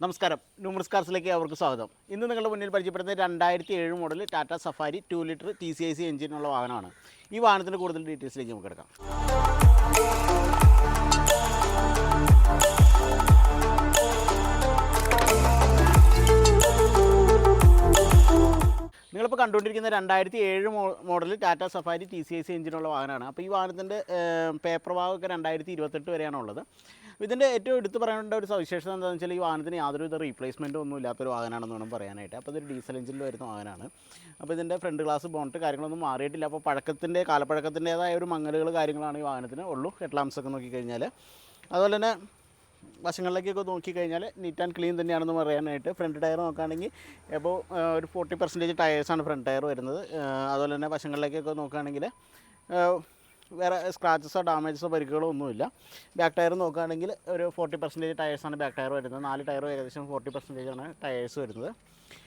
നമസ്കാരം, ന്യൂമർസ് കാർസിലേക്ക് അവർക്ക് സ്വാഗതം. ഇന്ന് നിങ്ങളുടെ മുന്നിൽ പരിചയപ്പെടുന്നത് 2007 model Tata safari 2 litre TCIC എഞ്ചിനുള്ള വാഹനമാണ്. ഈ വാഹനത്തിൻ്റെ കൂടുതൽ ഡീറ്റെയിൽസിലേക്ക് നമുക്ക് എടുക്കാം. നിങ്ങളിപ്പോൾ കണ്ടുകൊണ്ടിരിക്കുന്ന 2007 മോഡൽ ടാറ്റ സഫാരി TCIC എഞ്ചിനുള്ള വാഹനമാണ്. അപ്പോൾ ഈ വാഹനത്തിൻ്റെ പേപ്പർ ഭാഗമൊക്കെ 2028 വരെയാണ് ഉള്ളത്. ഇതിൻ്റെ ഏറ്റവും എടുത്ത് പറയേണ്ട ഒരു സവിശേഷത എന്താണെന്ന് വെച്ചാൽ ഈ വാഹനത്തിന് യാതൊരുവിധ റീപ്ലേസ്മെൻറ്റും ഒന്നും ഇല്ലാത്തൊരു വാഹനമാണെന്ന് വേണം പറയാനായിട്ട്. അപ്പോൾ ഇതൊരു ഡീസൽ എഞ്ചിനിൽ വരുന്ന വാഹനമാണ്. അപ്പോൾ ഇതിൻ്റെ ഫ്രണ്ട് ഗ്ലാസ് ബോണറ്റ് കാര്യങ്ങളൊന്നും മാറിയിട്ടില്ല. അപ്പോൾ കാലപ്പഴക്കത്തിൻ്റേതായ ഒരു മങ്ങലുകൾ കാര്യങ്ങളാണ് ഈ വാഹനത്തിന് ഉള്ളൂ. ഹെഡ് ലാംപ്സൊക്കെ നോക്കിക്കഴിഞ്ഞാൽ. അതുപോലെ തന്നെ വശങ്ങളിലേക്കൊക്കെ നോക്കിക്കഴിഞ്ഞാൽ നീറ്റ് ആൻഡ് ക്ലീൻ തന്നെയാണെന്ന് പറയാനായിട്ട്. ഫ്രണ്ട് ടയർ നോക്കുകയാണെങ്കിൽ ഇപ്പോൾ ഒരു 40% ടയേഴ്സാണ് ഫ്രണ്ട് ടയർ വരുന്നത്. അതുപോലെ തന്നെ വശങ്ങളിലേക്കൊക്കെ നോക്കുകയാണെങ്കിൽ വേറെ സ്ക്രാച്ചസോ ഡാമേജസോ പരിക്കുകളോ ഒന്നുമില്ല. ബാക്ക് ടയർ നോക്കുകയാണെങ്കിൽ ഒരു 40% ടയേഴ്സാണ് ബാക്ക് ടയർ വരുന്നത്. 4 ടയറും ഏകദേശം 40% ടയേഴ്സ് വരുന്നത്.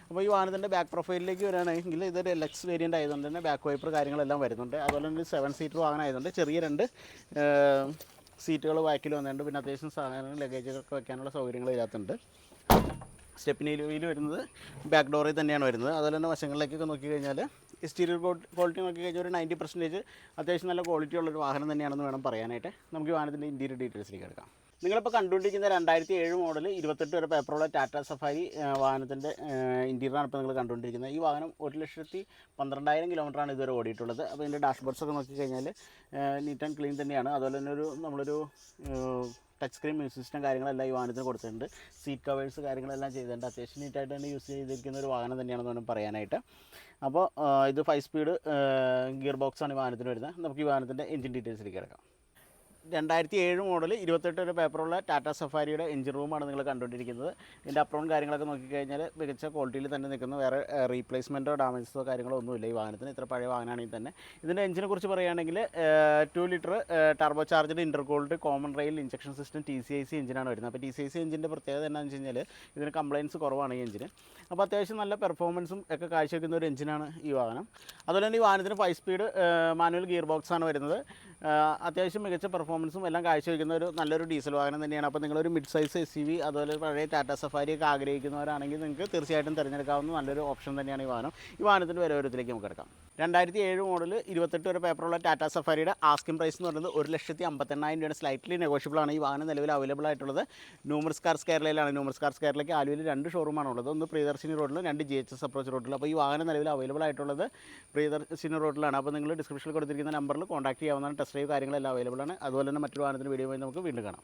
അപ്പോൾ ഈ വാഹനത്തിൻ്റെ ബാക്ക് പ്രൊഫൈലിലേക്ക് വരികയാണെങ്കിൽ ഇതൊരു LX വേരിയൻ്റ് ആയതുകൊണ്ട് തന്നെ ബാക്ക് വൈപ്പർ കാര്യങ്ങളെല്ലാം വരുന്നുണ്ട്. അതുപോലെ തന്നെ 7 സീറ്റർ വാഹനം ആയതുകൊണ്ട് ചെറിയ 2 സീറ്റുകൾ ബാക്കിൽ വന്നിട്ടുണ്ട്. പിന്നെ അത്യാവശ്യം സാധനങ്ങൾ ലഗേജൊക്കെ വയ്ക്കാനുള്ള സൗകര്യങ്ങൾ ഇതിനകത്തുണ്ട്. സ്റ്റെപ്പിനി വീല് വരുന്നത് ബാക്ക് ഡോറിൽ തന്നെയാണ് വരുന്നത്. അതുപോലെ തന്നെ വശങ്ങളിലേക്കൊക്കെ നോക്കിക്കഴിഞ്ഞാൽ എക്സ്റ്റീരിയർ ക്വാളിറ്റി നോക്കിക്കഴിഞ്ഞാൽ ഒരു 90% അത്യാവശ്യം നല്ല ക്വാളിറ്റി ഉള്ളൊരു വാഹനം തന്നെയാണെന്ന് വേണം പറയാനായിട്ട്. നമുക്ക് ഈ വാഹനത്തിൻ്റെ ഇൻറ്റീരിയർ ഡീറ്റെയിൽസിലേക്ക് എടുക്കാം. നിങ്ങളിപ്പോൾ കണ്ടുകൊണ്ടിരിക്കുന്ന 2007 മോഡൽ 28 വരെ പേപ്പറുള്ള ടാറ്റ സഫാരി വാഹനത്തിൻ്റെ ഇൻറ്റീരിയറാണ് ഇപ്പോൾ നിങ്ങൾ കണ്ടുകൊണ്ടിരിക്കുന്നത്. ഈ വാഹനം 1,12,000 കിലോമീറ്ററാണ് ഇതുവരെ ഓടിയിട്ടുള്ളത്. അപ്പോൾ ഇതിൻ്റെ ഡാഷ്ബോർഡ്സൊക്കെ നോക്കിക്കഴിഞ്ഞാൽ നീറ്റ് ആൻഡ് ക്ലീൻ തന്നെയാണ്. അതുപോലെ തന്നെ നമ്മളൊരു ടച്ച് സ്ക്രീൻ മ്യൂസിക് സിസ്റ്റം കാര്യങ്ങളെല്ലാം ഈ വാഹനത്തിന് കൊടുത്തിട്ടുണ്ട്. സീറ്റ് കവേഴ്സ് കാര്യങ്ങളെല്ലാം ചെയ്തിട്ടുണ്ട്. അത്യാവശ്യം നീറ്റായിട്ട് തന്നെ യൂസ് ചെയ്തിരിക്കുന്ന ഒരു വാഹനം തന്നെയാണെന്ന് വേണം പറയാനായിട്ട്. അപ്പോൾ ഇത് 5 സ്പീഡ് ഗിയർ ബോക്സാണ് ഈ വാഹനത്തിന് വരുന്നത്. നമുക്ക് ഈ വാഹനത്തിൻ്റെ എഞ്ചിൻ ഡീറ്റെയിൽസിലേക്ക് കിടക്കാം. 2007 മോഡൽ 28 വരെ പേപ്പറുള്ള ടാറ്റ സഫാരിയുടെ എഞ്ചിൻ റൂമാണ് നിങ്ങൾ കണ്ടുകൊണ്ടിരിക്കുന്നത്. ഇതിൻ്റെ അപ്രോൺ കാര്യങ്ങളൊക്കെ നോക്കിക്കഴിഞ്ഞാൽ മികച്ച ക്വാളിറ്റിയിൽ തന്നെ നിൽക്കുന്ന, വേറെ റീപ്ലേസ്മെൻറ്റോ ഡാമേജസോ കാര്യങ്ങളോ ഒന്നുമില്ല ഈ വാഹനത്തിന്. ഇത്ര പഴയ വാഹനമാണെങ്കിൽ തന്നെ. ഇതിൻ്റെ എഞ്ചിനെ കുറിച്ച് പറയുകയാണെങ്കിൽ 2 litre turbo charged intercooled common rail injection system TCIC എഞ്ചിനാണ് വരുന്നത്. അപ്പോൾ TCIC എഞ്ചിൻ്റെ പ്രത്യേകത എന്താണെന്ന് വെച്ച് കഴിഞ്ഞാൽ ഇതിന് കംപ്ലയിൻസ് കുറവാണ് ഈ എഞ്ചിന്. അപ്പോൾ അത്യാവശ്യം നല്ല പെർഫോമൻസും ഒക്കെ കാഴ്ചവെക്കുന്ന ഒരു എഞ്ചിനാണ് ഈ വാഹനം. അതുപോലെ തന്നെ ഈ വാഹനത്തിന് 5 സ്പീഡ് മാനുവൽ ഗിയർ ബോക്സാണ് വരുന്നത്. അത്യാവശ്യം മികച്ച പെർഫോമൻസും എല്ലാം കാഴ്ചവെക്കുന്ന ഒരു നല്ലൊരു ഡീസൽ വാഹനം തന്നെയാണ്. അപ്പോൾ നിങ്ങളൊരു മിഡ് സൈസ് SUV അതുപോലെ പഴയ ടാറ്റ സഫാരിയൊക്കെ ആഗ്രഹിക്കുന്നവരാണെങ്കിൽ നിങ്ങൾക്ക് തീർച്ചയായിട്ടും തിരഞ്ഞെടുക്കാവുന്ന നല്ലൊരു ഓപ്ഷൻ തന്നെയാണ് ഈ വാഹനം. ഈ വാഹനത്തിൻ്റെ വിലവരത്തിലേക്ക് നമുക്ക് എടുക്കാം. 2007 മോഡൽ 28 വരെ പേപ്പറുള്ള ടാറ്റ സഫാരിയുടെ ആസ്കിംഗ് പ്രൈസ് എന്ന് പറയുന്നത് 1,58,000 രൂപയാണ്. സ്ലൈറ്റ്ലി നെഗോഷ്യബിൾ ആണ്. ഈ വാഹനം നിലവിൽ അവൈലബിൾ ആയിട്ടുള്ളത് ന്യൂമർസ് കാർസ് കേരളയിലാണ്. ന്യൂമർസ് കാർസ് കേരളയ്ക്ക് ആലുവയിൽ 2 ഷോറൂമാണ് ഉള്ളത്. ഒന്ന് പ്രിയദർശിനി റോഡിലും 2 GHS അപ്രോച്ച് റോഡിലും. അപ്പോൾ ഈ വാഹനം നിലവിൽ അവൈലബിൾ ആയിട്ടുള്ളത് പ്രിയദർശിനി റോഡിലാണ്. അപ്പോൾ നിങ്ങൾ ഡിസ്ക്രിപ്ഷനിൽ കൊടുത്തിരിക്കുന്ന നമ്പറിൽ കോൺടാക്ട് ചെയ്യാവുന്നതാണ്. ടെസ്റ്റ് ഡ്രൈവ് കാര്യങ്ങളെല്ലാം അവൈലബിൾ ആണ്. അതുപോലെ തന്നെ മറ്റൊരു വാഹനത്തിന് വീഡിയോ നമുക്ക് വീണ്ടും കാണാം.